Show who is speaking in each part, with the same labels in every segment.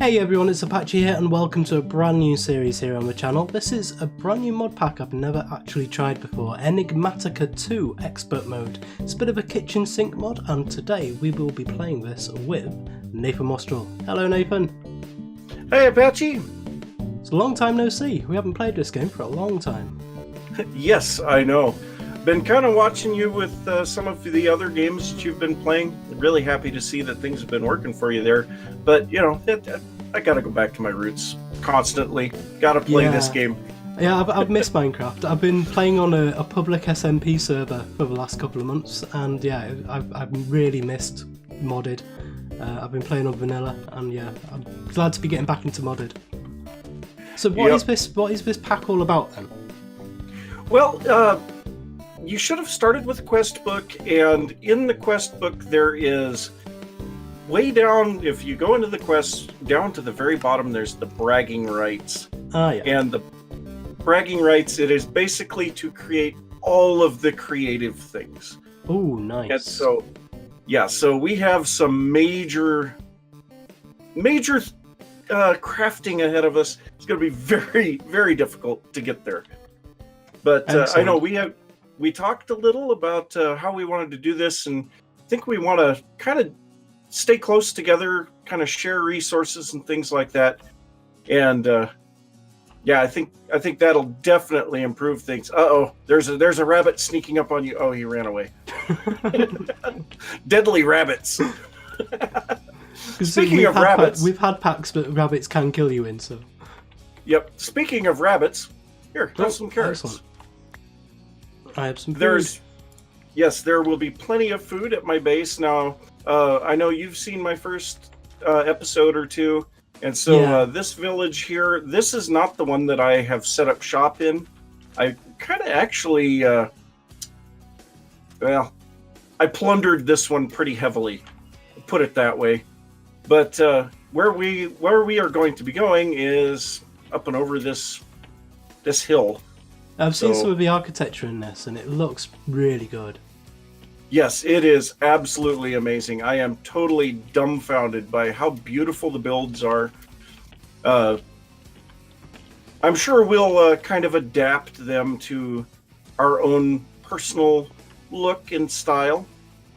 Speaker 1: Hey everyone, it's Apache here and welcome to a brand new series here on the channel. This is a brand new mod pack I've never actually tried before, Enigmatica 2 Expert Mode. It's a bit of a kitchen sink mod and today we will be playing this with Nathan Mostrel. Hello Nathan.
Speaker 2: Hey Apache.
Speaker 1: It's a long time no see. We haven't played this game for a long time.
Speaker 2: Yes, I know. Been kind of watching you with some of the other games that you've been playing. Really happy to see that things have been working for you there. But, you know, I got to go back to my roots constantly. Got to play this game.
Speaker 1: Yeah, I've missed Minecraft. I've been playing on a public SMP server for the last couple of months. And yeah, I've really missed modded. I've been playing on vanilla. And yeah, I'm glad to be getting back into modded. So what is this pack all about then?
Speaker 2: Well, you should have started with the quest book, and in the quest book there is, way down, if you go into the quest, down to the very bottom there's the bragging rights.
Speaker 1: Ah, yeah.
Speaker 2: And the bragging rights, it is basically to create all of the creative things.
Speaker 1: Oh, nice.
Speaker 2: And so, yeah, so we have some major crafting ahead of us. It's going to be very, very difficult to get there. But I know we talked a little about how we wanted to do this, and I think we want to kind of stay close together, kind of share resources and things like that. And yeah, I think that'll definitely improve things. Uh-oh, there's a rabbit sneaking up on you. Oh, he ran away. Deadly rabbits. Speaking of rabbits,
Speaker 1: we've had packs that rabbits can kill you in. So.
Speaker 2: Yep. Speaking of rabbits, here, have some carrots.
Speaker 1: Excellent. I have some food.
Speaker 2: Yes, there will be plenty of food at my base now. I know you've seen my first episode or two, and so this village here, this is not the one that I have set up shop in. I kind of actually, well, I plundered this one pretty heavily, put it that way. But where we are going to be going is up and over this hill.
Speaker 1: I've seen some of the architecture in this, and it looks really good.
Speaker 2: Yes, it is absolutely amazing. I am totally dumbfounded by how beautiful the builds are. I'm sure we'll kind of adapt them to our own personal look and style.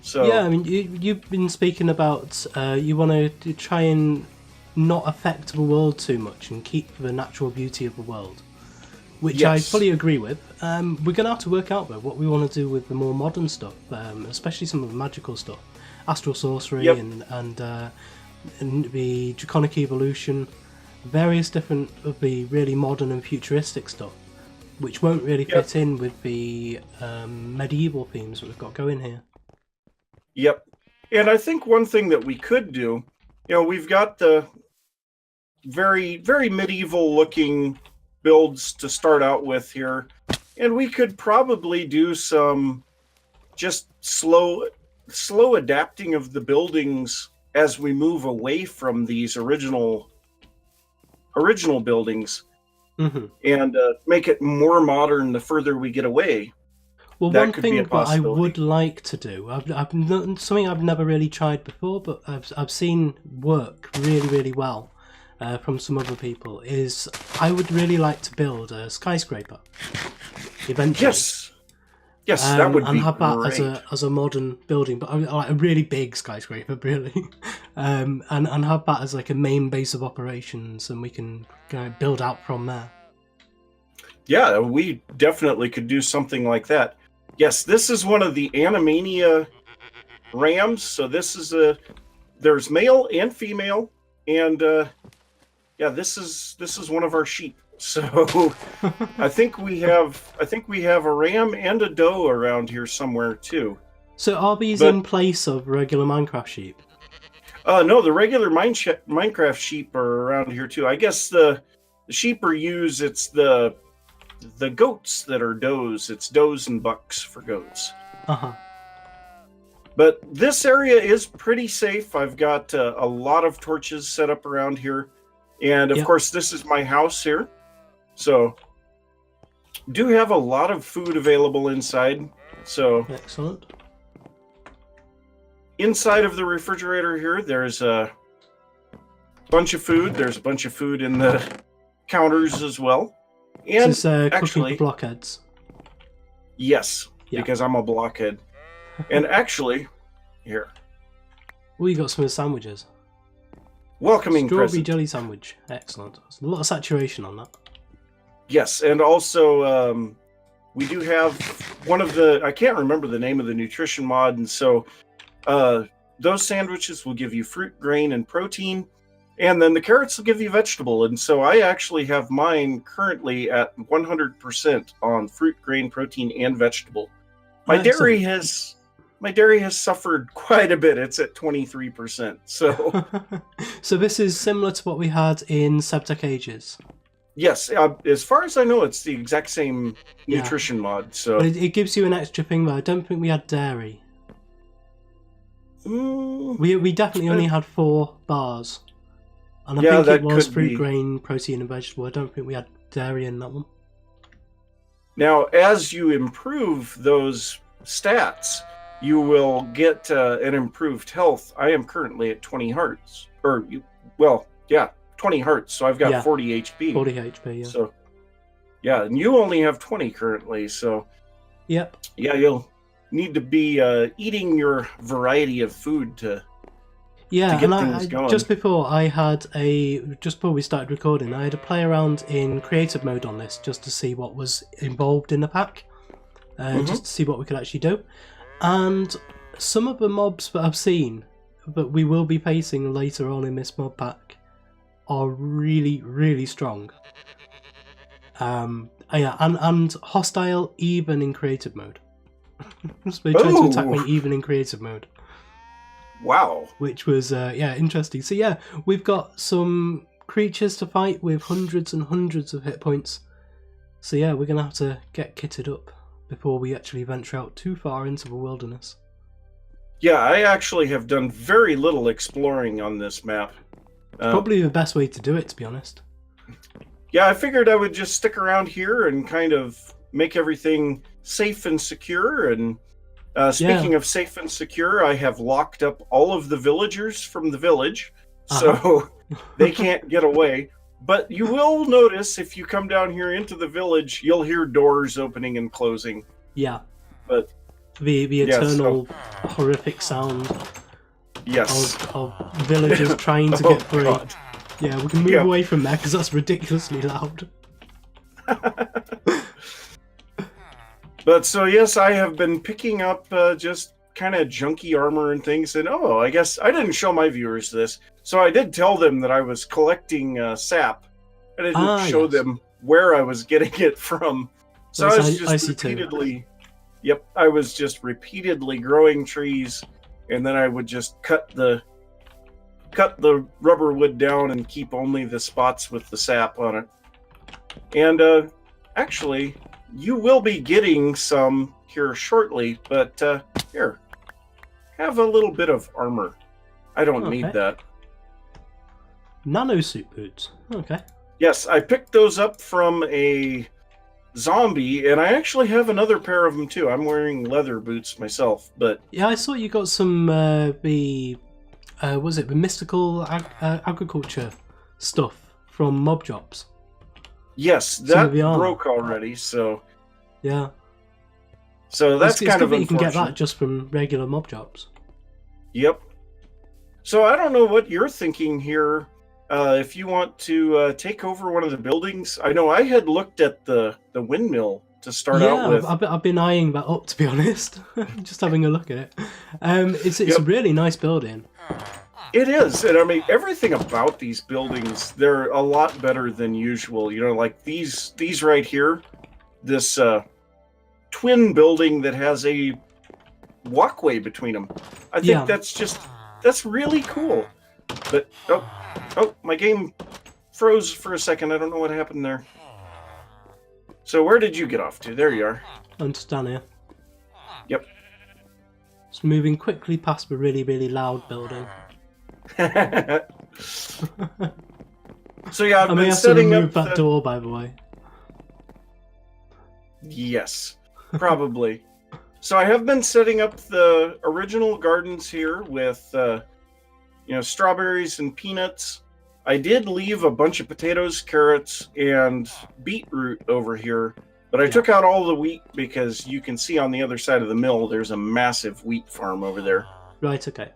Speaker 2: So
Speaker 1: yeah, I mean, you've been speaking about you want to try and not affect the world too much and keep the natural beauty of the world. Which I fully agree with. We're going to have to work out, though, what we want to do with the more modern stuff, especially some of the magical stuff. Astral sorcery and the draconic evolution, various different of the really modern and futuristic stuff, which won't really fit in with the medieval themes that we've got going here.
Speaker 2: Yep. And I think one thing that we could do, you know, we've got the very, very medieval-looking builds to start out with here, and we could probably do some just slow adapting of the buildings as we move away from these original buildings, and make it more modern the further we get away.
Speaker 1: Well, one thing that I would like to do, something I've never really tried before, but I've seen work really, really well from some other people, is I would really like to build a skyscraper eventually. Yes, that would be and have that
Speaker 2: great.
Speaker 1: as a modern building, but like a really big skyscraper, really, and have that as like a main base of operations, and we can build out from there.
Speaker 2: Yeah, we definitely could do something like that. Yes, this is one of the Enigmatica rams. So this is there's male and female, and yeah, this is one of our sheep. So I think we have a ram and a doe around here somewhere too.
Speaker 1: So are these in place of regular Minecraft sheep?
Speaker 2: No, the regular Minecraft sheep are around here too. I guess the sheep are used. It's the goats that are does. It's does and bucks for goats. But this area is pretty safe. I've got a lot of torches set up around here. And of course, this is my house here. So, do have a lot of food available inside. So,
Speaker 1: excellent.
Speaker 2: Inside of the refrigerator here, there's bunch of food. There's a bunch of food in the counters as well. And
Speaker 1: this is cooking
Speaker 2: actually,
Speaker 1: for blockheads.
Speaker 2: Yes,
Speaker 1: Yeah.
Speaker 2: because I'm a blockhead. And actually, here.
Speaker 1: Oh, you got some of the sandwiches.
Speaker 2: Welcoming
Speaker 1: Strawberry
Speaker 2: present.
Speaker 1: jelly sandwich. Excellent. There's a lot of saturation on that.
Speaker 2: Yes, and also we do have one of the, I can't remember the name of the nutrition mod, and so those sandwiches will give you fruit, grain, and protein, and then the carrots will give you vegetable. And so I actually have mine currently at 100% on fruit, grain, protein, and vegetable. My dairy has suffered quite a bit. It's at 23%. So
Speaker 1: so this is similar to what we had in Sebtech Ages.
Speaker 2: Yes, as far as I know, it's the exact same nutrition mod. So
Speaker 1: but it gives you an extra thing, but I don't think we had dairy. We definitely only had 4 bars. And I think it was fruit, grain, protein, and vegetable. I don't think we had dairy in that one.
Speaker 2: Now, as you improve those stats, you will get an improved health. I am currently at 20 hearts. 20 hearts. So I've got 40 HP.
Speaker 1: 40 HP, yeah.
Speaker 2: So, yeah, and you only have 20 currently. So,
Speaker 1: yep.
Speaker 2: Yeah, you'll need to be eating your variety of food to get things going.
Speaker 1: Just before we started recording, I had to play around in creative mode on this just to see what was involved in the pack, just to see what we could actually do. And some of the mobs that I've seen that we will be facing later on in this mob pack are really, really strong. And hostile even in creative mode. So they tried to attack me even in creative mode.
Speaker 2: Wow.
Speaker 1: Which was, interesting. So yeah, we've got some creatures to fight with hundreds and hundreds of hit points. So yeah, we're going to have to get kitted up before we actually venture out too far into the wilderness.
Speaker 2: Yeah, I actually have done very little exploring on this map.
Speaker 1: Probably the best way to do it, to be honest.
Speaker 2: Yeah, I figured I would just stick around here and kind of make everything safe and secure. And speaking of safe and secure, I have locked up all of the villagers from the village, so they can't get away. But you will notice if you come down here into the village, you'll hear doors opening and closing.
Speaker 1: Yeah.
Speaker 2: But
Speaker 1: the eternal horrific sound.
Speaker 2: Yes.
Speaker 1: Of villagers trying to get free.
Speaker 2: God.
Speaker 1: Yeah, we can move away from that because that's ridiculously loud.
Speaker 2: But so yes, I have been picking up just kind of junky armor and things. And I guess I didn't show my viewers this. So I did tell them that I was collecting sap. I didn't show them where I was getting it from. So I was just repeatedly... Yep, I was just repeatedly growing trees. And then I would just cut the rubber wood down and keep only the spots with the sap on it. And actually, you will be getting some here shortly, but here, have a little bit of armor. I don't need that.
Speaker 1: Nano suit boots. Okay.
Speaker 2: Yes, I picked those up from a zombie, and I actually have another pair of them too. I'm wearing leather boots myself, but
Speaker 1: yeah, I saw you got some the mystical agriculture stuff from mob drops.
Speaker 2: Yes, that broke already. So
Speaker 1: yeah,
Speaker 2: so that's kind of
Speaker 1: unfortunate. You can get that just from regular mob drops.
Speaker 2: Yep. So I don't know what you're thinking here. If you want to take over one of the buildings, I know I had looked at the windmill to start out with.
Speaker 1: Yeah, I've been eyeing that up, to be honest. Just having a look at it. It's a really nice building.
Speaker 2: It is, and I mean everything about these buildings, they're a lot better than usual. You know, like these right here, this twin building that has a walkway between them. I think that's really cool. But my game froze for a second. I don't know what happened there. So where did you get off to? There you are.
Speaker 1: I'm just down here.
Speaker 2: Yep.
Speaker 1: Just moving quickly past the really, really loud building.
Speaker 2: So yeah, I've been setting up. I may have to remove
Speaker 1: that door, by the way.
Speaker 2: Yes, probably. So I have been setting up the original gardens here with, strawberries and peanuts. I did leave a bunch of potatoes, carrots, and beetroot over here, but I took out all the wheat because you can see on the other side of the mill there's a massive wheat farm over there.
Speaker 1: Right, okay.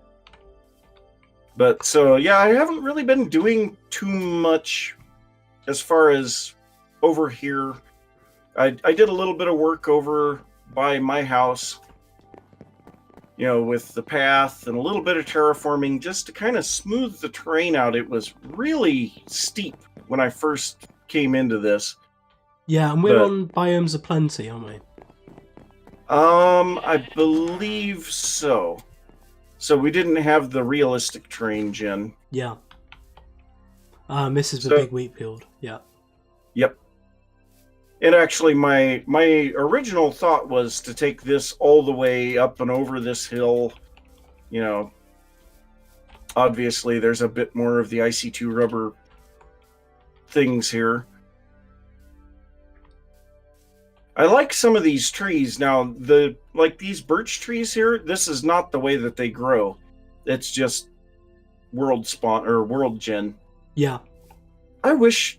Speaker 2: But so, yeah, I haven't really been doing too much as far as over here. I did a little bit of work over by my house, you know, with the path and a little bit of terraforming just to kind of smooth the terrain out. It was really steep when I first came into this.
Speaker 1: Yeah, and we're on Biomes of Plenty, aren't we?
Speaker 2: I believe so. So we didn't have the realistic terrain gen.
Speaker 1: Yeah. This is the big wheat field. Yeah.
Speaker 2: Yep. And actually, my original thought was to take this all the way up and over this hill. You know, obviously there's a bit more of the IC2 rubber things here. I like some of these trees. Now, like these birch trees here, this is not the way that they grow. It's just world spawn or world gen.
Speaker 1: Yeah.
Speaker 2: I wish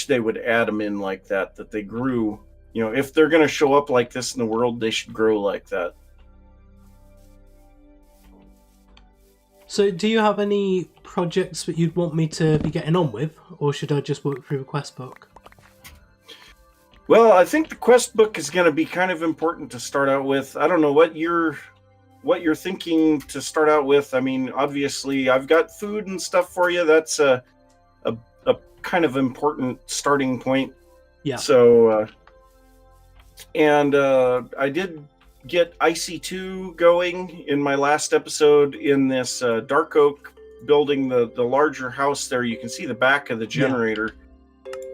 Speaker 2: they would add them in like that they grew. You know, if they're going to show up like this in the world, they should grow like that.
Speaker 1: So, do you have any projects that you'd want me to be getting on with, or should I just work through the quest book?
Speaker 2: Well, I think the quest book is going to be kind of important to start out with. I don't know what you're thinking to start out with. I mean, obviously, I've got food and stuff for you. That's a kind of important starting point.
Speaker 1: Yeah.
Speaker 2: So, I did get IC2 going in my last episode in this dark oak building, the larger house there. You can see the back of the generator.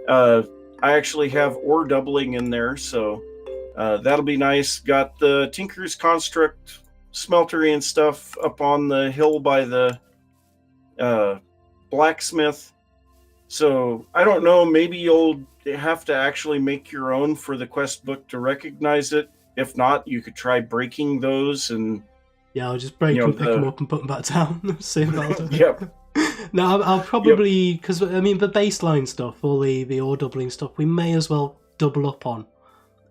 Speaker 2: Yeah. I actually have ore doubling in there, so that'll be nice. Got the Tinker's Construct smeltery and stuff up on the hill by the blacksmith. So I don't know, maybe you'll have to actually make your own for the quest book to recognize it. If not, you could try breaking those and...
Speaker 1: Yeah, I'll just break them, pick them up and put them back down. See if I'll do it.
Speaker 2: Yep.
Speaker 1: No, I'll probably, because I mean the baseline stuff, all the ore doubling stuff, we may as well double up on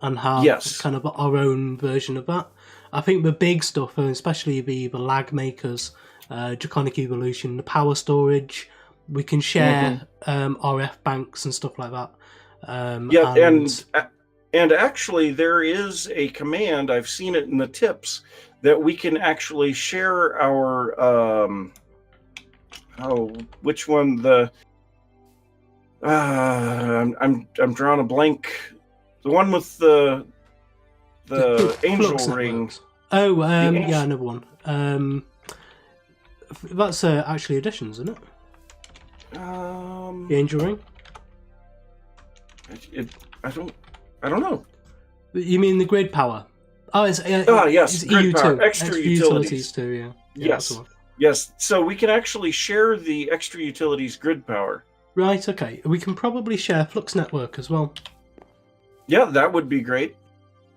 Speaker 1: and have kind of our own version of that. I think the big stuff, especially the lag makers, Draconic Evolution, the power storage, we can share RF banks and stuff like that.
Speaker 2: And actually there is a command, I've seen it in the tips, that we can actually share our which one? I'm drawing a blank. The one with the angel ring.
Speaker 1: Oh, yeah, another one. That's actually additions, isn't it? The angel ring.
Speaker 2: I don't know.
Speaker 1: You mean the grid power? Oh, it's
Speaker 2: yes,
Speaker 1: it's
Speaker 2: grid
Speaker 1: EU2.
Speaker 2: power, extra utilities
Speaker 1: too. Yeah.
Speaker 2: Yes. Yes, so we can actually share the extra utilities grid power.
Speaker 1: Right, okay. We can probably share Flux Network as well.
Speaker 2: Yeah, that would be great.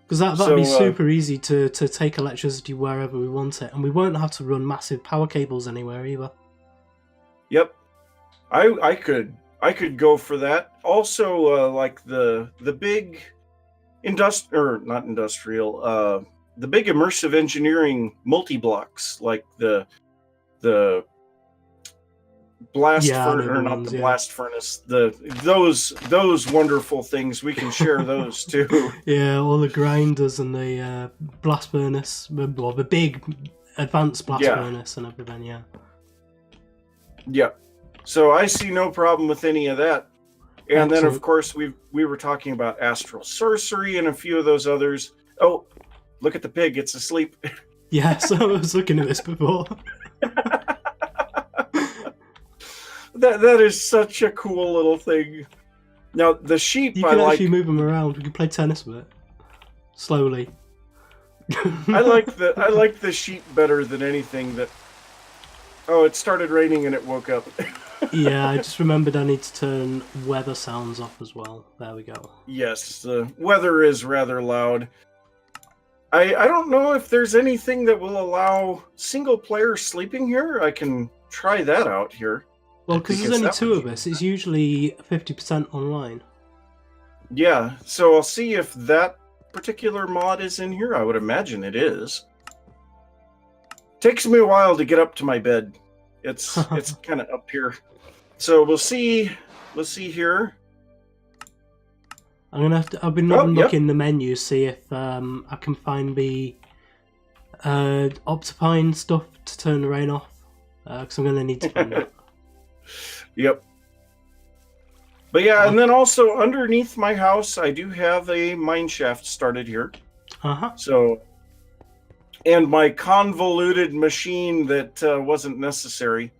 Speaker 1: Because that'd be super easy to take electricity wherever we want it, and we won't have to run massive power cables anywhere either.
Speaker 2: Yep. I could go for that. Also, like the big the big immersive engineering multi-blocks, like the blast furnace, or not the blast furnace, those wonderful things, we can share those too.
Speaker 1: Yeah, all the grinders and the blast furnace, well, the big advanced blast furnace and everything.
Speaker 2: Yeah. So I see no problem with any of that. And then of course we were talking about astral sorcery and a few of those others. Oh, look at the pig, it's asleep.
Speaker 1: Yeah, so I was looking at this before.
Speaker 2: That is such a cool little thing. Now the sheep,
Speaker 1: you can actually move them around. We can play tennis with it slowly.
Speaker 2: I like the sheep better than anything. That it started raining and it woke up.
Speaker 1: Yeah, I just remembered I need to turn weather sounds off as well. There we go.
Speaker 2: Yes, the weather is rather loud. I don't know if there's anything that will allow single player sleeping here. I can try that out here.
Speaker 1: Well, because there's only 2 of us, it's usually 50% online.
Speaker 2: Yeah, so I'll see if that particular mod is in here. I would imagine it is. Takes me a while to get up to my bed. It's kind of up here. So we'll see. Let's see here.
Speaker 1: I'm gonna have to. I've been looking in the menu, see if I can find the Optifine stuff to turn the rain off. Because I'm gonna need to find that.
Speaker 2: Yep. But yeah, and then also underneath my house, I do have a mine shaft started here. So, and my convoluted machine that wasn't necessary.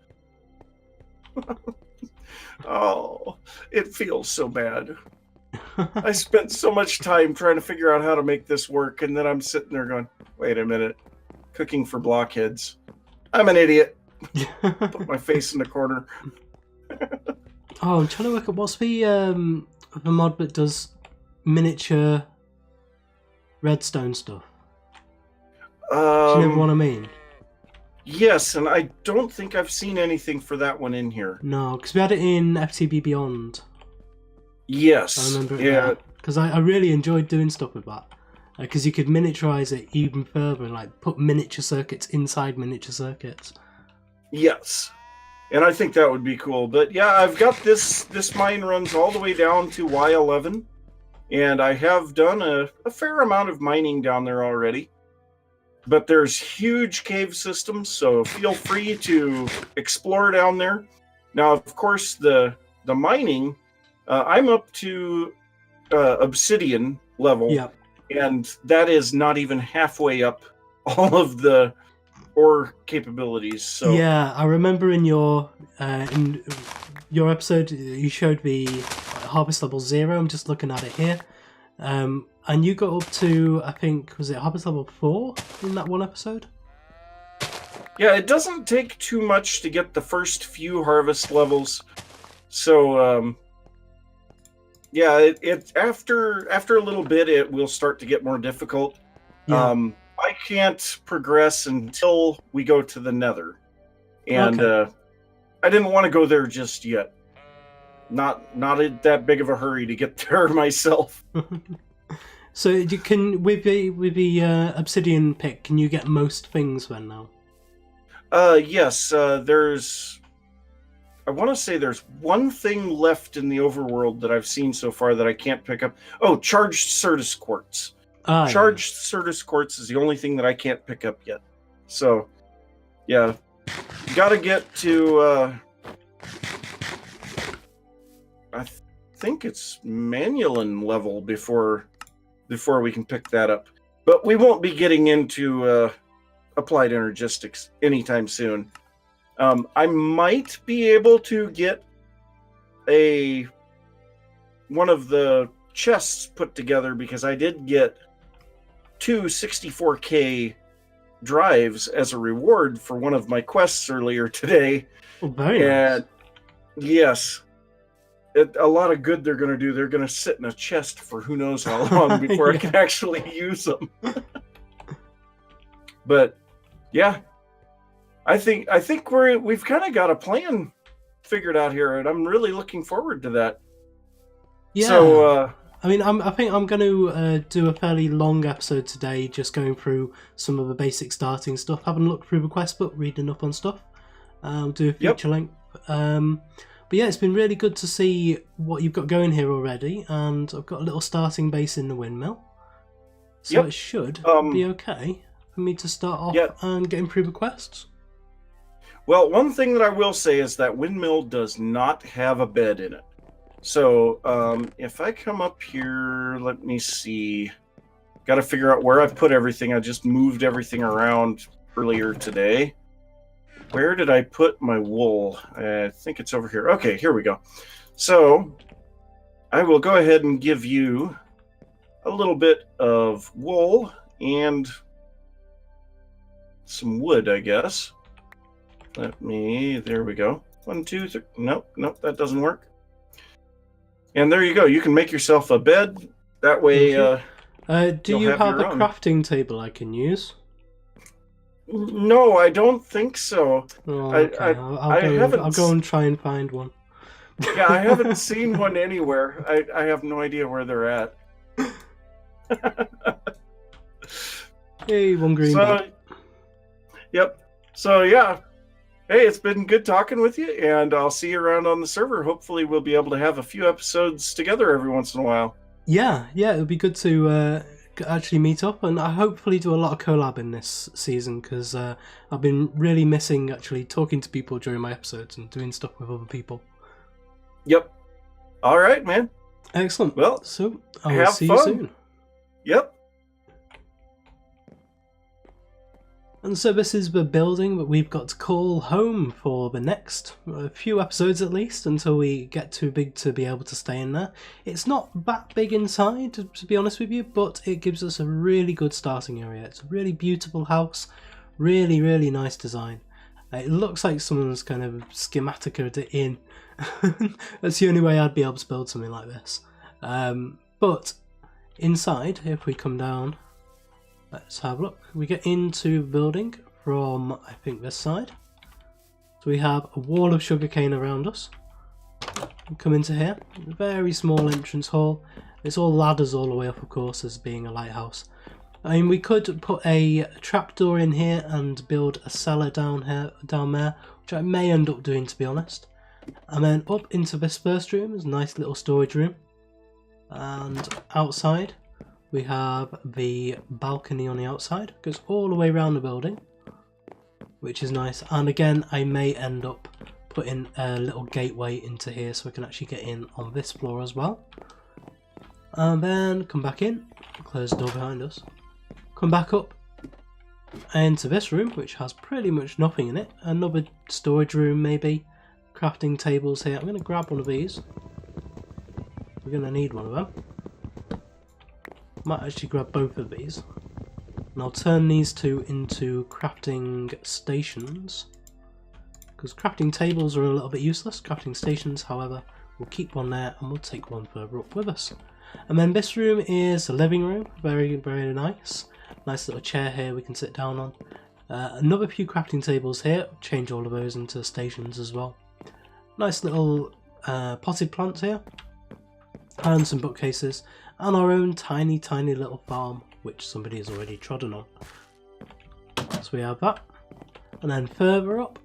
Speaker 2: Oh, it feels so bad. I spent so much time trying to figure out how to make this work, and then I'm sitting there going, wait a minute, cooking for blockheads. I'm an idiot. Put my face in the corner.
Speaker 1: Oh, I'm trying to work out what's the mod that does miniature redstone stuff. Do you know what I mean?
Speaker 2: Yes, and I don't think I've seen anything for that one in here.
Speaker 1: No, because we had it in FTB Beyond.
Speaker 2: Yes.
Speaker 1: I remember it. Because I really enjoyed doing stuff with that. Because you could miniaturize it even further and like put miniature circuits inside miniature circuits.
Speaker 2: Yes. And I think that would be cool. But yeah, I've got this mine runs all the way down to Y11. And I have done a fair amount of mining down there already. But there's huge cave systems, so feel free to explore down there. Now, of course, the mining, I'm up to obsidian level, and that is not even halfway up all of the ore capabilities. So
Speaker 1: yeah, I remember in your episode you showed the harvest level 0. I'm just looking at it here. And you got up to, I think, was it harvest level 4 in that one episode?
Speaker 2: Yeah, it doesn't take too much to get the first few harvest levels. So, yeah, it after a little bit, it will start to get more difficult. Yeah. I can't progress until we go to the Nether, and I didn't want to go there just yet. Not in that big of a hurry to get there myself.
Speaker 1: So you can with the obsidian pick, can you get most things then now?
Speaker 2: Yes. There's, I want to say there's one thing left in the overworld that I've seen so far that I can't pick up. Oh, charged Certus quartz. Charged Certus quartz is the only thing that I can't pick up yet. So, yeah, gotta get to. I think it's Manulin level before we can pick that up. But we won't be getting into applied energistics anytime soon. I might be able to get one of the chests put together because I did get 2 64K drives as a reward for one of my quests earlier today.
Speaker 1: Oh, very nice.
Speaker 2: Yes. A lot of good they're going to do. They're going to sit in a chest for who knows how long before I can actually use them. But yeah, I think we've kind of got a plan figured out here, and I'm really looking forward to that.
Speaker 1: Yeah. So, I mean, I think I'm going to do a fairly long episode today, just going through some of the basic starting stuff, having a look through the quest book, reading up on stuff. I'll do a feature length. But yeah, it's been really good to see what you've got going here already, and I've got a little starting base in the windmill. So it should be okay for me to start off and get through the quests.
Speaker 2: Well, one thing that I will say is that windmill does not have a bed in it. So if I come up here, let me see. Got to figure out where I've put everything. I just moved everything around earlier today. Where did I put my wool? I think it's over here. Okay, here we go. So I will go ahead and give you a little bit of wool and some wood, I guess. There we go. 1, 2, 3. Nope, that doesn't work. And there you go. You can make yourself a bed. That way,
Speaker 1: do you have a crafting table I can use?
Speaker 2: No, I don't think so.
Speaker 1: Oh,
Speaker 2: I,
Speaker 1: okay.
Speaker 2: I,
Speaker 1: I'll
Speaker 2: I
Speaker 1: go.
Speaker 2: haven't.
Speaker 1: I'll go and try and find one.
Speaker 2: Yeah, I haven't seen one anywhere. I have no idea where they're at.
Speaker 1: Hey, one green
Speaker 2: So,
Speaker 1: bed.
Speaker 2: yep. So yeah. Hey, it's been good talking with you, and I'll see you around on the server. Hopefully, we'll be able to have a few episodes together every once in a while.
Speaker 1: Yeah, it would be good to actually meet up, and I hopefully do a lot of collab in this season because I've been really missing actually talking to people during my episodes and doing stuff with other people.
Speaker 2: Yep. All right, man.
Speaker 1: Excellent.
Speaker 2: Well,
Speaker 1: so I will
Speaker 2: have
Speaker 1: see
Speaker 2: fun.
Speaker 1: you soon.
Speaker 2: Yep.
Speaker 1: And so this is the building that we've got to call home for the next few episodes at least, until we get too big to be able to stay in there. It's not that big inside, to be honest with you, but it gives us a really good starting area. It's a really beautiful house, really, really nice design. It looks like someone's kind of Enigmatica'd it in. That's the only way I'd be able to build something like this. But inside, if we come down, let's have a look. We get into the building from, I think, this side. So we have a wall of sugarcane around us. We come into here, a very small entrance hall. It's all ladders all the way up, of course, as being a lighthouse. I mean, we could put a trapdoor in here and build a cellar down there, which I may end up doing, to be honest. And then up into this first room is a nice little storage room. And outside, we have the balcony on the outside, goes all the way around the building, which is nice. And again, I may end up putting a little gateway into here so we can actually get in on this floor as well. And then come back in, close the door behind us, come back up into this room, which has pretty much nothing in it. Another storage room maybe, crafting tables here. I'm going to grab one of these. We're going to need one of them. Might actually grab both of these, and I'll turn these two into crafting stations, because crafting tables are a little bit useless. Crafting stations, however, we'll keep one there and we'll take one further up with us. And then this room is the living room, very, very nice. Nice little chair here we can sit down on. Another few crafting tables here, change all of those into stations as well. Nice little potted plants here, and some bookcases. And our own tiny, tiny little farm, which somebody has already trodden on. So we have that. And then further up,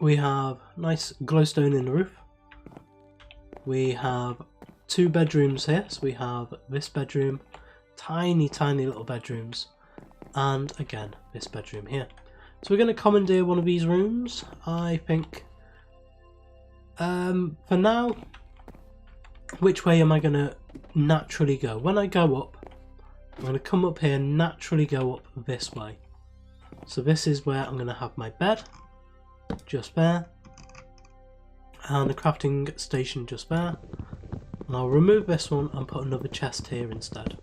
Speaker 1: we have nice glowstone in the roof. We have two bedrooms here. So we have this bedroom, tiny, tiny little bedrooms. And again, this bedroom here. So we're going to commandeer one of these rooms, I think. For now, which way am I going to naturally go? When I go up, I'm going to come up here and naturally go up this way. So this is where I'm going to have my bed, just there, and the crafting station just there. And I'll remove this one and put another chest here instead.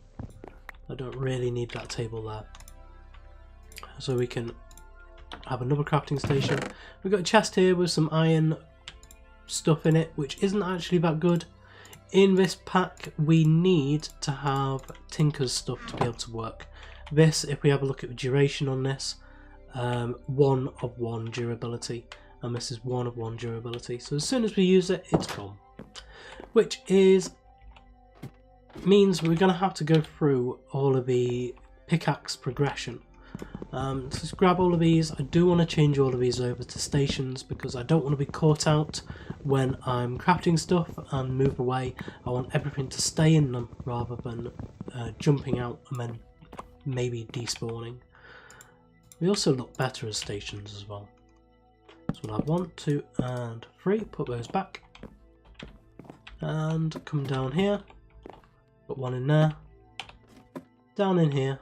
Speaker 1: I don't really need that table there. So we can have another crafting station. We've got a chest here with some iron stuff in it, which isn't actually that good. In this pack, we need to have Tinker's stuff to be able to work. This, if we have a look at the duration on this, 1 of 1 durability, and this is 1 of 1 durability. So as soon as we use it, it's gone. Which means we're going to have to go through all of the pickaxe progression. Let's grab all of these. I do want to change all of these over to stations because I don't want to be caught out when I'm crafting stuff and move away. I want everything to stay in them rather than jumping out and then maybe despawning. They also look better as stations as well. So we'll have 1, 2 and 3, put those back. And come down here, put one in there, down in here,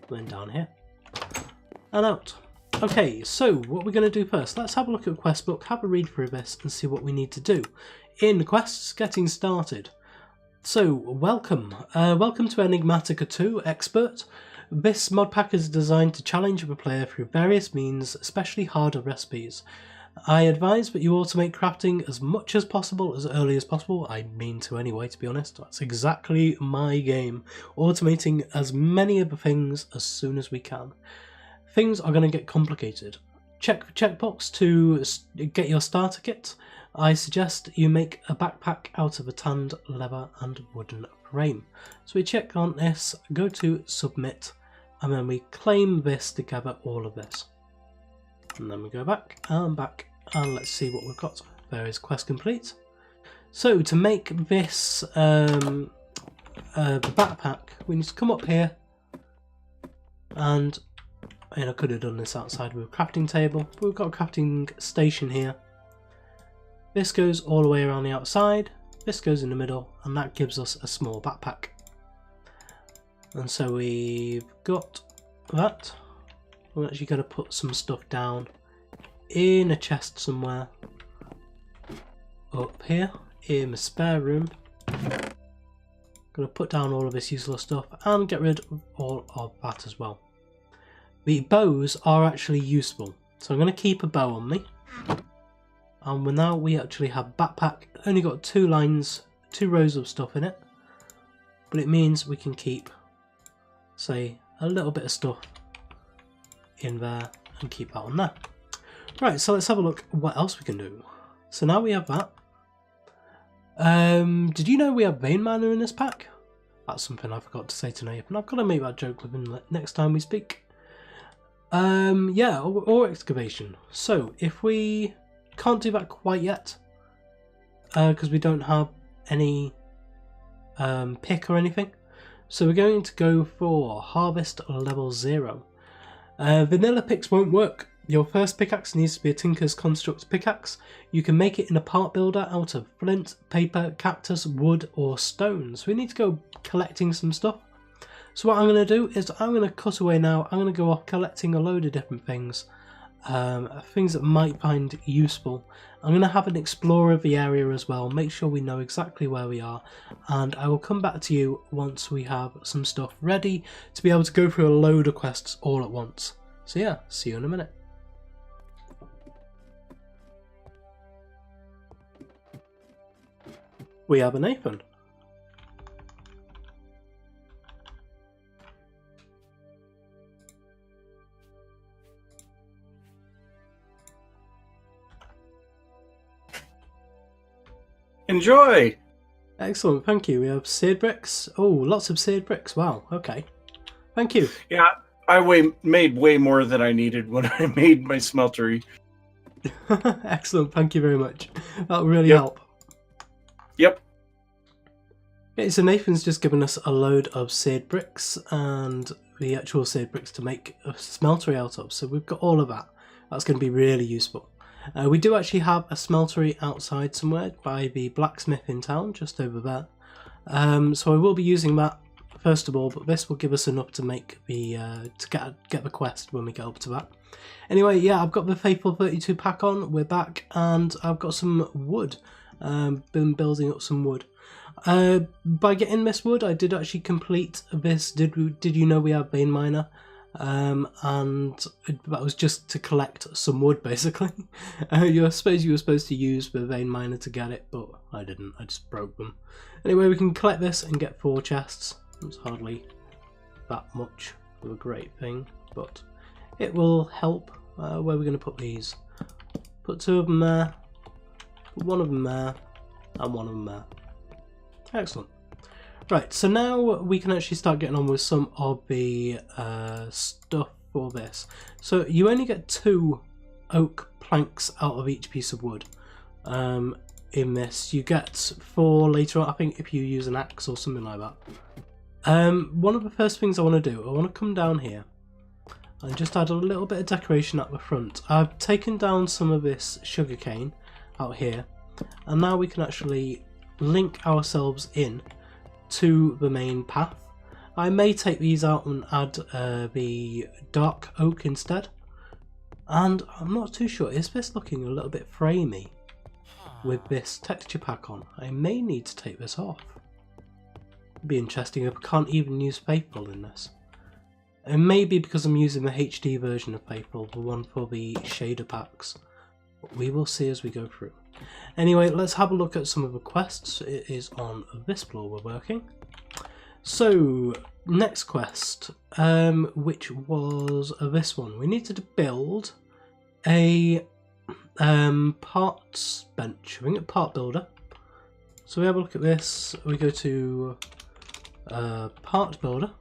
Speaker 1: then down here, and out. Okay, so what we're going to do first, let's have a look at the quest book, have a read through this and see what we need to do. In the quests, getting started. So, welcome to Enigmatica 2 Expert. This mod pack is designed to challenge the player through various means, especially harder recipes. I advise that you automate crafting as much as possible, as early as possible. I mean to anyway, to be honest. That's exactly my game. Automating as many of the things as soon as we can. things are going to get complicated. Checkbox to get your starter kit. I suggest you make a backpack out of a tanned leather and wooden frame. So we check on this, go to submit, and then we claim this to gather all of this. And then we go back, and let's see what we've got. There is quest complete. So to make this the backpack, we need to come up here, and I could have done this outside with a crafting table, but we've got a crafting station here. This goes all the way around the outside, this goes in the middle, and that gives us a small backpack. And so we've got that. We're actually going to put some stuff down in a chest somewhere up here in the spare room. Going to put down all of this useless stuff and get rid of all of that as well. The bows are actually useful, so I'm going to keep a bow on me. And now we actually have backpack, only got 2 rows of stuff in it, but it means we can keep, say, a little bit of stuff in there and keep that on there. Right, so let's have a look at what else we can do. So now we have that. Did you know we have vein miner in this pack? That's something I forgot to say to Nathan. I've got to make that joke with him next time we speak. Yeah, ore excavation. So if we can't do that quite yet, because we don't have any pick or anything, so we're going to go for harvest level 0. Vanilla picks won't work. Your first pickaxe needs to be a Tinker's Construct pickaxe. You can make it in a part builder out of flint, paper, cactus, wood or stones. We need to go collecting some stuff. So what I'm going to do is I'm going to cut away now. I'm going to go off collecting a load of different things. Things that might find useful. I'm going to have an explorer of the area as well, make sure we know exactly where we are, and I will come back to you once we have some stuff ready to be able to go through a load of quests all at once. So yeah, see you in a minute. We have a Nathan.
Speaker 2: Enjoy!
Speaker 1: Excellent, thank you. We have seared bricks. Oh, lots of seared bricks. Wow, okay. Thank you.
Speaker 2: Yeah, I made way more than I needed when I made my smeltery.
Speaker 1: Excellent, thank you very much. That'll really help.
Speaker 2: Yep.
Speaker 1: Okay, so Nathan's just given us a load of seared bricks and the actual seared bricks to make a smeltery out of. So we've got all of that. That's going to be really useful. We do actually have a smeltery outside somewhere by the blacksmith in town, just over there. So I will be using that first of all, but this will give us enough to make the get the quest when we get up to that. Anyway, yeah, I've got the Faithful 32 pack on. We're back, and I've got some wood. Been building up some wood. By getting this wood, I did actually complete this. Did you know we have vein miner? And that was just to collect some wood, basically. I suppose you were supposed to use the vein miner to get it, but I didn't. I just broke them. Anyway, we can collect this and get 4 chests. It's hardly that much of a great thing, but it will help. Where are we going to put these? Put 2 of them there, put 1 of them there, and 1 of them there. Excellent. Right, so now we can actually start getting on with some of the stuff for this. So you only get 2 oak planks out of each piece of wood in this. You get 4 later on, I think, if you use an axe or something like that. One of the first things I want to do, I want to come down here and just add a little bit of decoration at the front. I've taken down some of this sugarcane out here, and now we can actually link ourselves in to the main path. I may take these out and add the dark oak instead, and I'm not too sure, is this looking a little bit framey with this texture pack on? I may need to take this off. It'd be interesting if I can't even use Faithful in this. It may be because I'm using the HD version of Faithful, the one for the shader packs, but we will see as we go through. Anyway, let's have a look at some of the quests. It is on this floor we're working. So, next quest, which was this one. We needed to build a parts bench. I think a part builder. So we have a look at this. We go to part builder.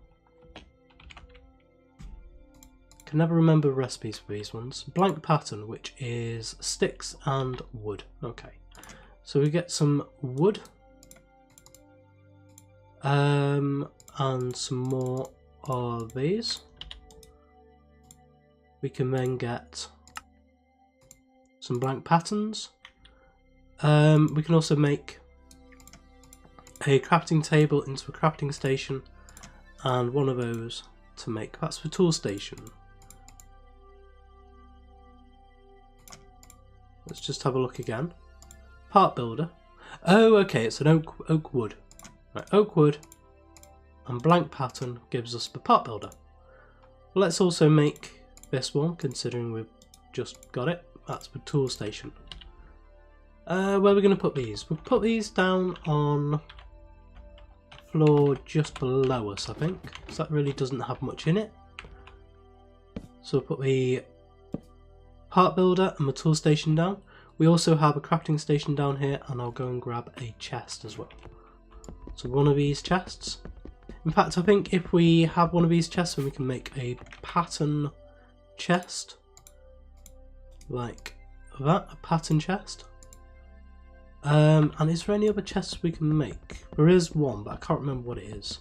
Speaker 1: Can never remember recipes for these ones. Blank pattern, which is sticks and wood. Okay, so we get some wood. And some more of these. We can then get some blank patterns. We can also make a crafting table into a crafting station, and one of those to make. That's the tool station. Let's just have a look again. Part builder. Oh, okay, it's an oak wood. Right, oak wood and blank pattern gives us the part builder. Let's also make this one, considering we've just got it. That's the tool station. Where are we going to put these? We'll put these down on the floor just below us, I think, because that really doesn't have much in it. So we'll put the part builder and the tool station down. We also have a crafting station down here, and I'll go and grab a chest as well. So one of these chests. In fact, I think if we have one of these chests, then we can make a pattern chest. Like that, a pattern chest. And is there any other chests we can make? There is one, but I can't remember what it is.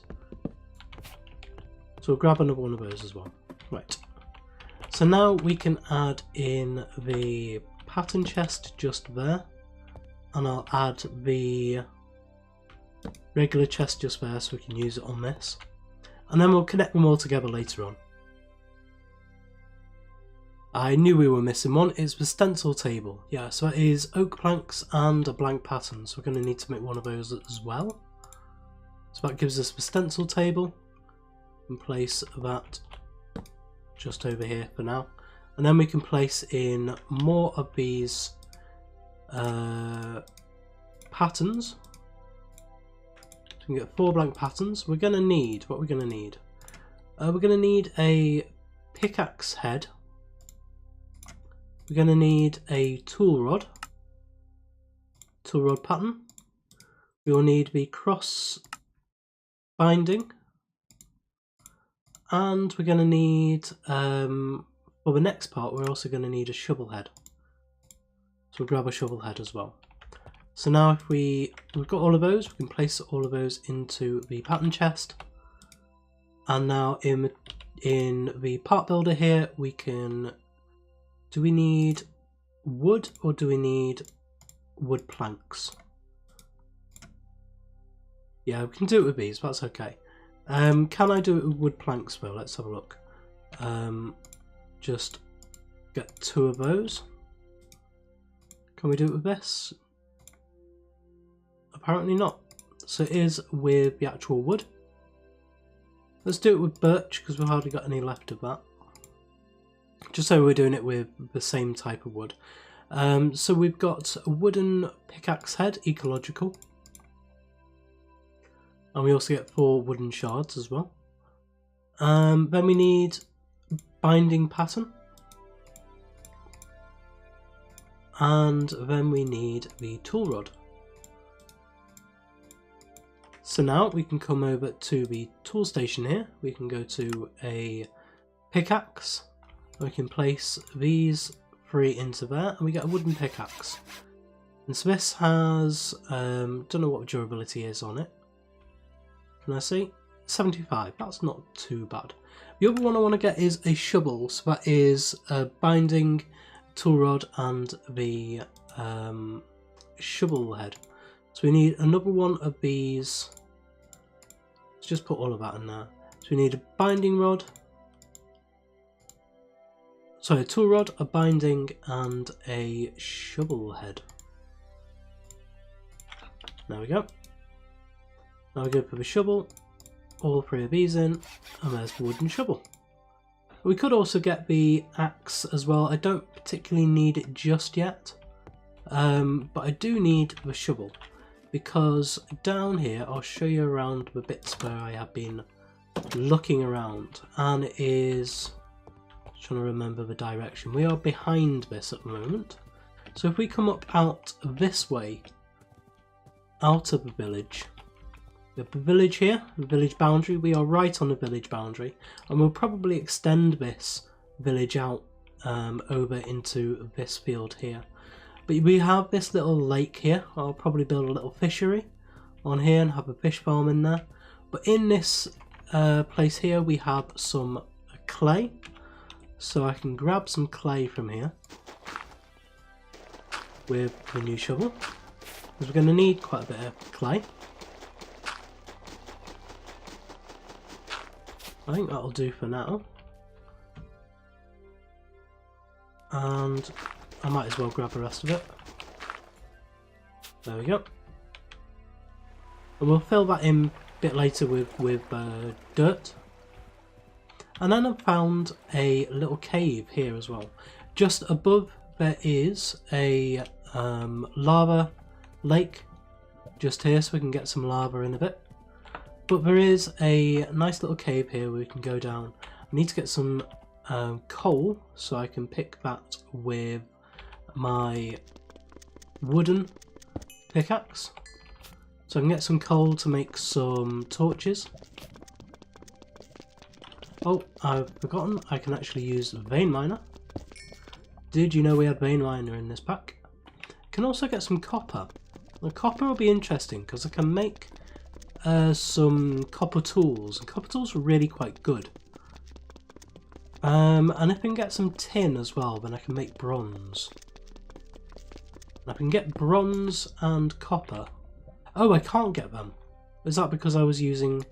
Speaker 1: So we'll grab another one of those as well. Right. So now we can add in the pattern chest just there. And I'll add the regular chest just there so we can use it on this, and then we'll connect them all together later on. I knew we were missing one. It's the stencil table. Yeah, so it is oak planks and a blank pattern, so we're going to need to make one of those as well. So that gives us the stencil table, and place that just over here for now, and then we can place in more of these patterns. So we can get 4 blank patterns. We're going to need, what we're going to need? We're going to need a pickaxe head. We're going to need a tool rod pattern. We will need the cross binding. And we're going to need, for the next part, we're also going to need a shovel head. So we'll grab a shovel head as well. So now if we've got all of those, we can place all of those into the pattern chest. And now in the part builder here, we can, do we need wood or do we need wood planks? Yeah, we can do it with these, that's okay. Can I do it with wood planks though? Let's have a look. Just get 2 of those. Can we do it with this? Apparently not. So it is with the actual wood. Let's do it with birch because we've hardly got any left of that. Just so we're doing it with the same type of wood. So we've got a wooden pickaxe head, ecological. And we also get 4 wooden shards as well. Then we need binding pattern. And then we need the tool rod. So now we can come over to the tool station here. We can go to a pickaxe. We can place these 3 into there and we get a wooden pickaxe. And so this has, don't know what durability is on it. Can I see? 75, that's not too bad. The other one I want to get is a shovel, so that is a binding, tool rod and the shovel head. So we need another one of these. Let's just put all of that in there. So we need a binding rod. Sorry, a tool rod, a binding and a shovel head. There we go. Now we go for the shovel, all 3 of these in, and there's the wooden shovel. We could also get the axe as well. I don't particularly need it just yet, but I do need the shovel. because down here I'll show you around the bits where I have been looking around, and it is trying to remember the direction. We are behind this at the moment, so if we come up out this way, out of the village, we have the village here, the village boundary. We are right on the village boundary, and we'll probably extend this village out over into this field here. But we have this little lake here. I'll probably build a little fishery on here and have a fish farm in there. But in this place here we have some clay, so I can grab some clay from here with the new shovel, because we're going to need quite a bit of clay. I think that'll do for now, and I might as well grab the rest of it. There we go. And we'll fill that in a bit later with dirt. And then I've found a little cave here as well. Just above there is a lava lake just here, so we can get some lava in a bit. But there is a nice little cave here where we can go down. I need to get some coal so I can pick that with my wooden pickaxe. So I can get some coal to make some torches. Oh, I've forgotten, I can actually use vein miner. Did you know we had vein miner in this pack? Can also get some copper. The copper will be interesting because I can make some copper tools, and copper tools are really quite good. And if I can get some tin as well, then I can make bronze. I can get bronze and copper. Oh, I can't get them. Is that because I was using...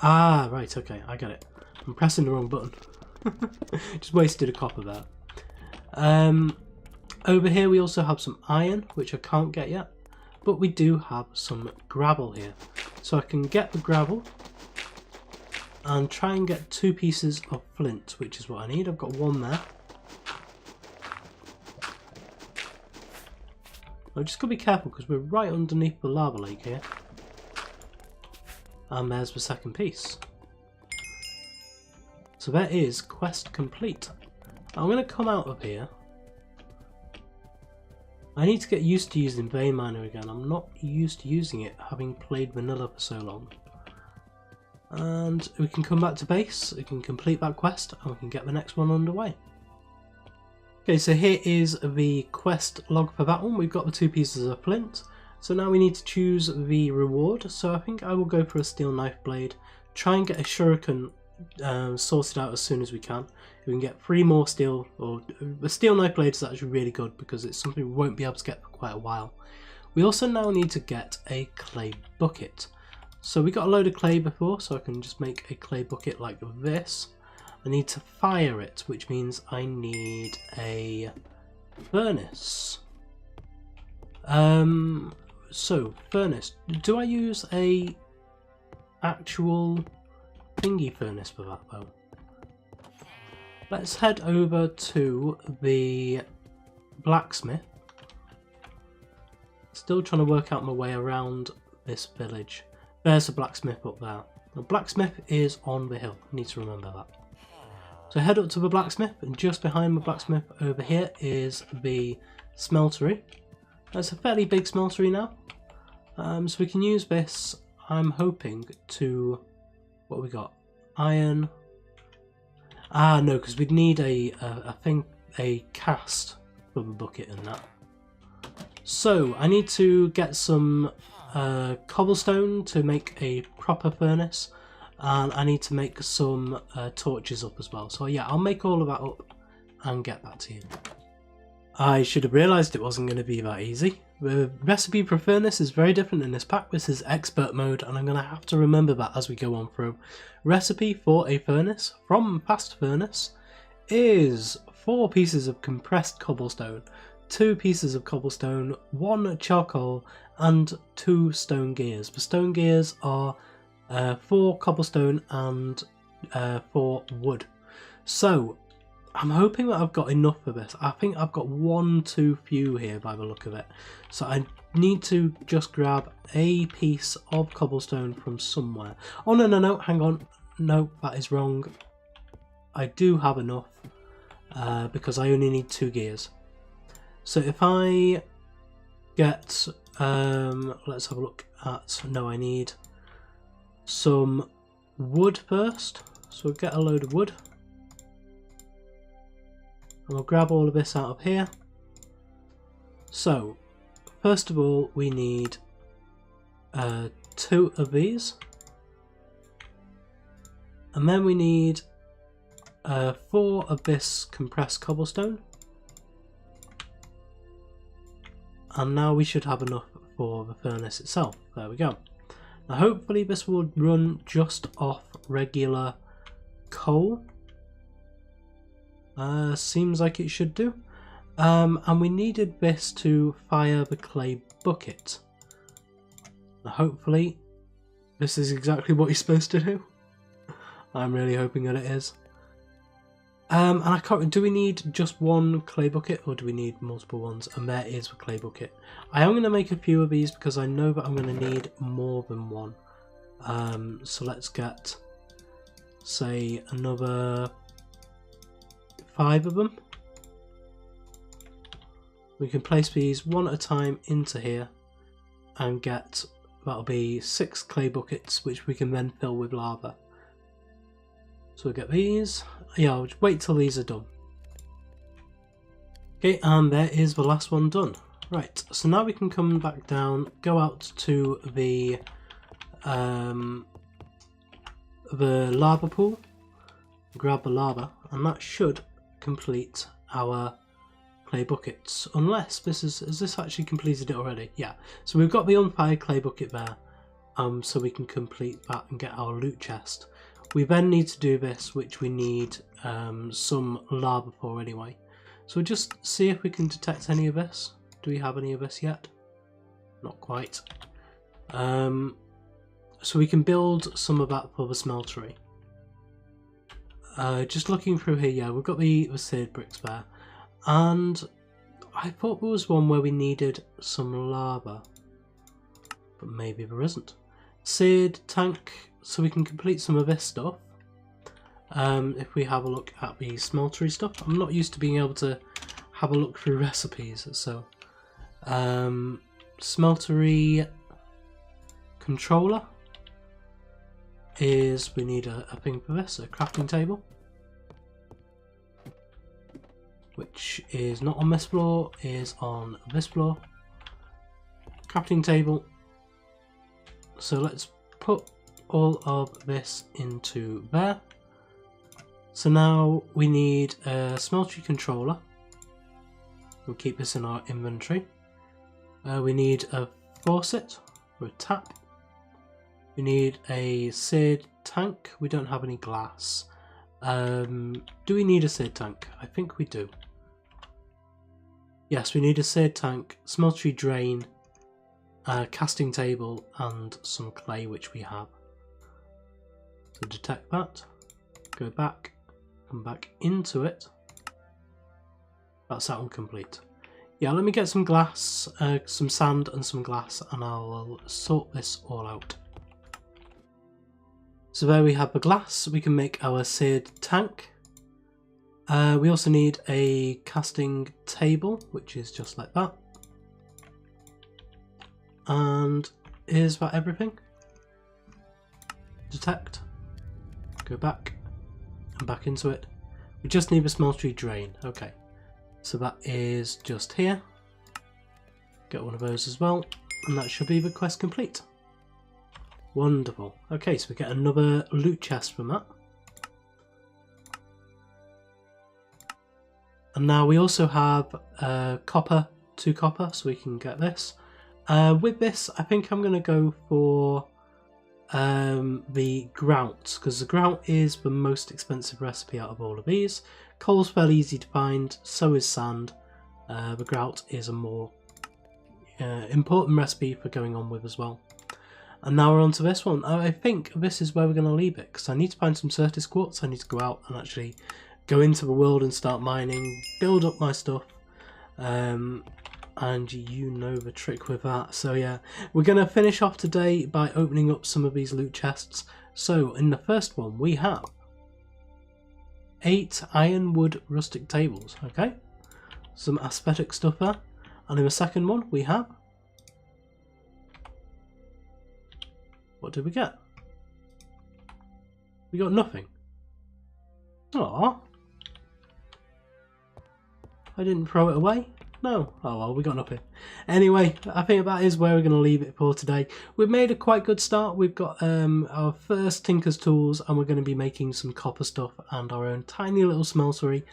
Speaker 1: Ah, right, okay, I get it. I'm pressing the wrong button. Just wasted a copper there. Over here we also have some iron, which I can't get yet. But we do have some gravel here. So I can get the gravel and try and get 2 pieces of flint, which is what I need. I've got 1 there. I've just got to be careful because we're right underneath the lava lake here. And there's the second piece. So that is quest complete. I'm going to come out of here. I need to get used to using vein miner again. I'm not used to using it, having played vanilla for so long. And we can come back to base, we can complete that quest, and we can get the next one underway. Okay, so here is the quest log for that one. We've got the 2 pieces of flint. So now we need to choose the reward. So I think I will go for a steel knife blade. Try and get a shuriken sorted out as soon as we can. We can get 3 more steel, or a steel knife blade is actually really good because it's something we won't be able to get for quite a while. We also now need to get a clay bucket. So we got a load of clay before, so I can just make a clay bucket like this. I need to fire it, which means I need a furnace. So furnace. Do I use a actual thingy furnace for that though? Let's head over to the blacksmith. Still trying to work out my way around this village. There's a blacksmith up there. The blacksmith is on the hill. I need to remember that. So head up to the blacksmith, and just behind the blacksmith over here is the smeltery. That's a fairly big smeltery now. So we can use this, I'm hoping, to... What we got? Iron. Ah, no, because we'd need a cast for the bucket and that. So I need to get some cobblestone to make a proper furnace, and I need to make some torches up as well. So yeah, I'll make all of that up and get that to you. I should have realised it wasn't going to be that easy. The recipe for furnace is very different in this pack. This is expert mode, and I'm going to have to remember that as we go on through. Recipe for a furnace from Fast Furnace is 4 pieces of compressed cobblestone, 2 pieces of cobblestone, 1 charcoal, and 2 stone gears. The stone gears are 4 cobblestone and 4 wood. So I'm hoping that I've got enough of this. I think I've got one too few here by the look of it. So I need to just grab a piece of cobblestone from somewhere. Oh, no, hang on. No, that is wrong. I do have enough because I only need 2 gears. So if I get, let's have a look at, no, I need some wood first. So we'll get a load of wood. And we'll grab all of this out of here. So, first of all, we need 2 of these. And then we need 4 of this compressed cobblestone. And now we should have enough for the furnace itself. There we go. Now hopefully this will run just off regular coal. Seems like it should do. And we needed this to fire the clay bucket. Now hopefully this is exactly what you're supposed to do. I'm really hoping that it is. And I can't. Do we need just one clay bucket or do we need multiple ones? And there is the clay bucket. I am going to make a few of these because I know that I'm going to need more than one. So let's get, say, another 5 of them. We can place these one at a time into here and get, that'll be 6 clay buckets which we can then fill with lava. So we'll get these. Yeah, I'll just wait till these are done. Okay, and there is the last one done. Right, so now we can come back down, go out to the lava pool, grab the lava, and that should complete our clay buckets. Unless this has this actually completed it already? Yeah, so we've got the unfired clay bucket there, so we can complete that and get our loot chest. We then need to do this, which we need some lava for anyway. So we'll just see if we can detect any of this. Do we have any of this yet? Not quite. So we can build some of that for the smeltery. Just looking through here, yeah, we've got the seared bricks there. And I thought there was one where we needed some lava. But maybe there isn't. Seared tank, so we can complete some of this stuff. If we have a look at the smeltery stuff. I'm not used to being able to have a look through recipes, so smeltery controller is, we need a thing for this, a crafting table, which is not on this floor, is on this floor. Crafting table. So let's put all of this into there. So now we need a smeltery controller. We'll keep this in our inventory. We need a faucet or a tap. We need a seared tank. We don't have any glass. Do we need a seared tank? I think we do. Yes, we need a seared tank, smeltery drain, casting table, and some clay, which we have. So detect that, go back, come back into it. That's that one complete. Yeah, let me get some glass, some sand and some glass, and I'll sort this all out. So there we have the glass. We can make our seared tank. We also need a casting table, which is just like that. And is that everything? Detect, go back and back into it. We just need a smeltery drain. Okay, so that is just here. Get one of those as well, and that should be the quest complete. Wonderful. Okay, so we get another loot chest from that. And now we also have copper, 2 copper, so we can get this. With this, I think I'm going to go for the grout, because the grout is the most expensive recipe out of all of these. Coal's fairly easy to find, so is sand. The grout is a more important recipe for going on with as well. And now we're on to this one. I think this is where we're going to leave it, because I need to find some Certis quartz. I need to go out and actually go into the world and start mining, build up my stuff, and you know the trick with that. So yeah, we're going to finish off today by opening up some of these loot chests. So in the first one we have 8 ironwood rustic tables, okay, some aesthetic stuff there. And in the second one we have, what did we get? We got nothing. Aww. I didn't throw it away. No. Oh well, we got nothing. Anyway, I think that is where we're going to leave it for today. We've made a quite good start. We've got our first Tinker's tools, and we're going to be making some copper stuff and our own tiny little smeltery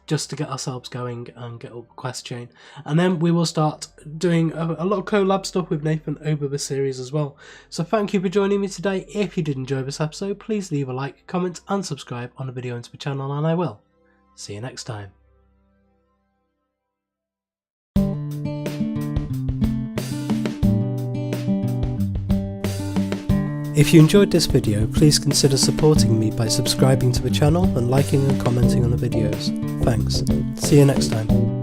Speaker 1: just to get ourselves going and get up the quest chain. And then we will start doing a lot of collab stuff with Nathan over the series as well. So thank you for joining me today. If you did enjoy this episode, please leave a like, comment and subscribe on the video into the channel, and I will see you next time. If you enjoyed this video, please consider supporting me by subscribing to the channel and liking and commenting on the videos. Thanks. See you next time.